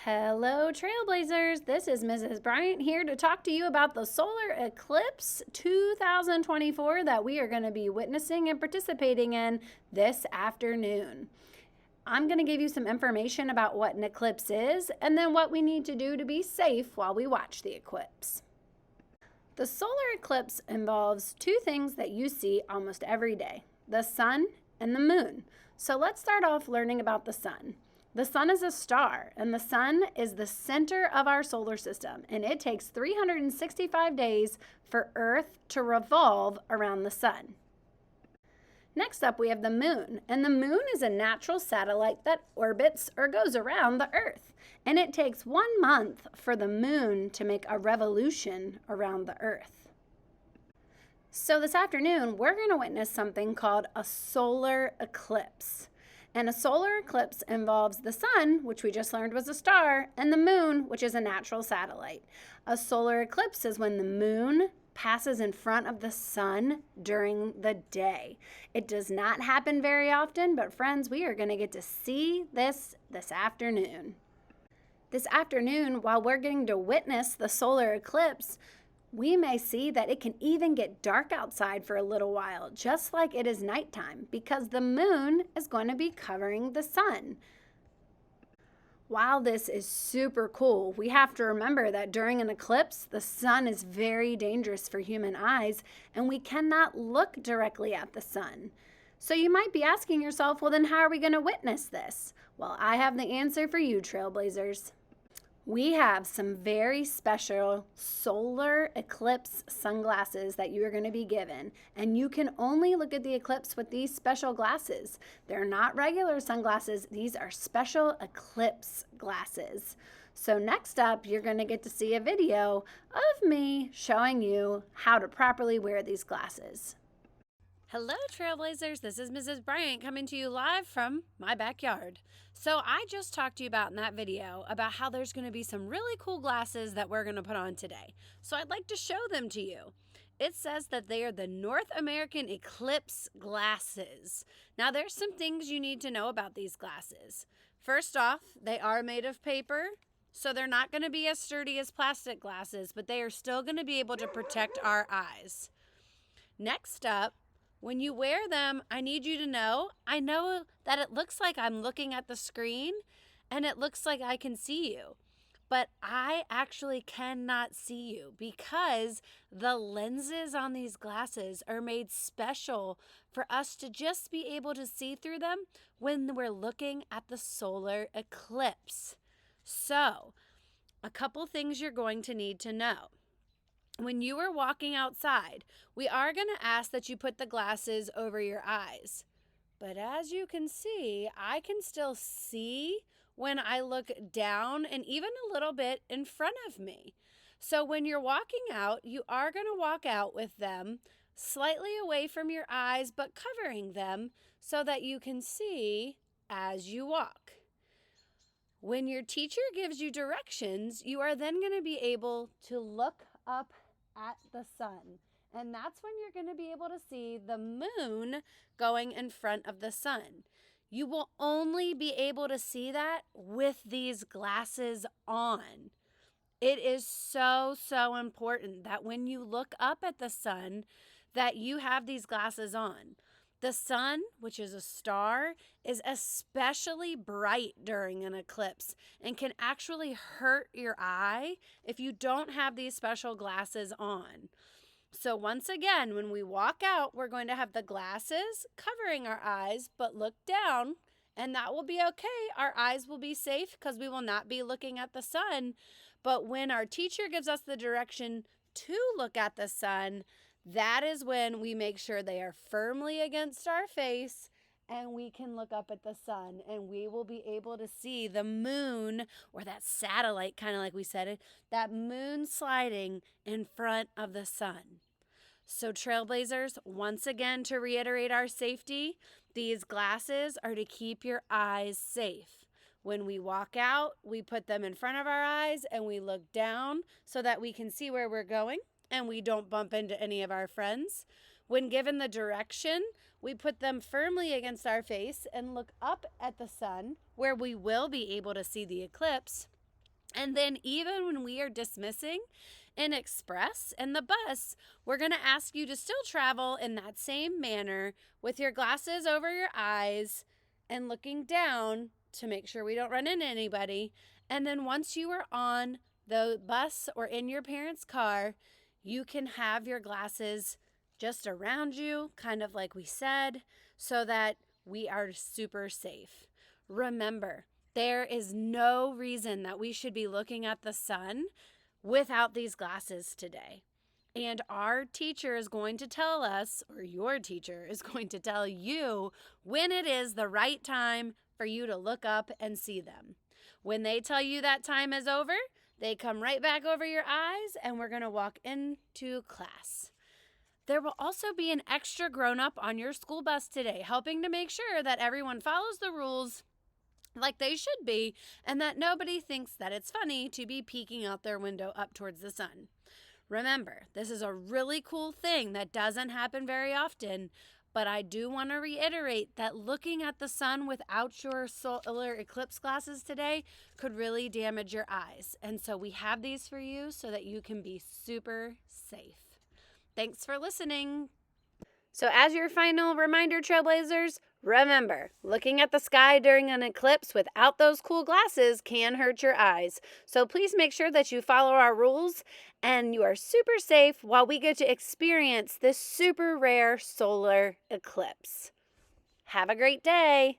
Hello, Trailblazers. This is Mrs. Bryant here to talk to you about the solar eclipse 2024 that we are going to be witnessing and participating in this afternoon. I'm going to give you some information about what an eclipse is and then what we need to do to be safe while we watch the eclipse. The solar eclipse involves two things that you see almost every day: the sun and the moon. So let's start off learning about the sun. The sun is a star, and the sun is the center of our solar system, and it takes 365 days for Earth to revolve around the sun. Next up, we have the moon, and the moon is a natural satellite that orbits or goes around the Earth, and it takes 1 month for the moon to make a revolution around the Earth. So this afternoon, we're going to witness something called a solar eclipse. And a solar eclipse involves the sun, which we just learned was a star, and the moon, which is a natural satellite. A solar eclipse is when the moon passes in front of the sun during the day. It does not happen very often, but friends, we are going to get to see this afternoon. This afternoon, while we're getting to witness the solar eclipse, we may see that it can even get dark outside for a little while, just like it is nighttime, because the moon is going to be covering the sun. While this is super cool, we have to remember that during an eclipse, the sun is very dangerous for human eyes, and we cannot look directly at the sun. So you might be asking yourself, well, then how are we going to witness this? Well, I have the answer for you, Trailblazers. We have some very special solar eclipse sunglasses that you are going to be given, and you can only look at the eclipse with these special glasses. They're not regular sunglasses. These are special eclipse glasses. So next up, you're going to get to see a video of me showing you how to properly wear these glasses. Hello, Trailblazers. This is Mrs. Bryant coming to you live from my backyard. So I just talked to you about in that video about how there's going to be some really cool glasses that we're going to put on today. So I'd like to show them to you. It says that they are the North American Eclipse glasses. Now there's some things you need to know about these glasses. First off, they are made of paper, so they're not going to be as sturdy as plastic glasses, but they are still going to be able to protect our eyes. Next up, when you wear them, I need you to know, I know that it looks like I'm looking at the screen and it looks like I can see you, but I actually cannot see you because the lenses on these glasses are made special for us to just be able to see through them when we're looking at the solar eclipse. So, a couple things you're going to need to know. When you are walking outside, we are going to ask that you put the glasses over your eyes. But as you can see, I can still see when I look down and even a little bit in front of me. So when you're walking out, you are going to walk out with them slightly away from your eyes, but covering them so that you can see as you walk. When your teacher gives you directions, you are then going to be able to look up at the sun, and that's when you're going to be able to see the moon going in front of the sun. You will only be able to see that with these glasses on. It is so important that when you look up at the sun that you have these glasses on. The sun, which is a star, is especially bright during an eclipse and can actually hurt your eye if you don't have these special glasses on. So once again, when we walk out, we're going to have the glasses covering our eyes, but look down, and that will be okay. Our eyes will be safe because we will not be looking at the sun. But when our teacher gives us the direction to look at the sun, that is when we make sure they are firmly against our face and we can look up at the sun and we will be able to see the moon, or that satellite, kind of like we said it, that moon sliding in front of the sun. So Trailblazers, once again, to reiterate our safety, these glasses are to keep your eyes safe. When we walk out, we put them in front of our eyes and we look down so that we can see where we're going and we don't bump into any of our friends. When given the direction, we put them firmly against our face and look up at the sun, where we will be able to see the eclipse. And then even when we are dismissing in Express and the bus, we're going to ask you to still travel in that same manner with your glasses over your eyes and looking down to make sure we don't run into anybody. And then once you are on the bus or in your parents' car, you can have your glasses just around you, kind of like we said, so that we are super safe. Remember, there is no reason that we should be looking at the sun without these glasses today. And our teacher is going to tell us, or your teacher is going to tell you, when it is the right time for you to look up and see them. When they tell you that time is over, they come right back over your eyes, and we're going to walk into class. There will also be an extra grown-up on your school bus today, helping to make sure that everyone follows the rules like they should be, and that nobody thinks that it's funny to be peeking out their window up towards the sun. Remember, this is a really cool thing that doesn't happen very often, but I do want to reiterate that looking at the sun without your solar eclipse glasses today could really damage your eyes. And so we have these for you so that you can be super safe. Thanks for listening. So as your final reminder, Trailblazers, remember, looking at the sky during an eclipse without those cool glasses can hurt your eyes. So please make sure that you follow our rules and you are super safe while we get to experience this super rare solar eclipse. Have a great day.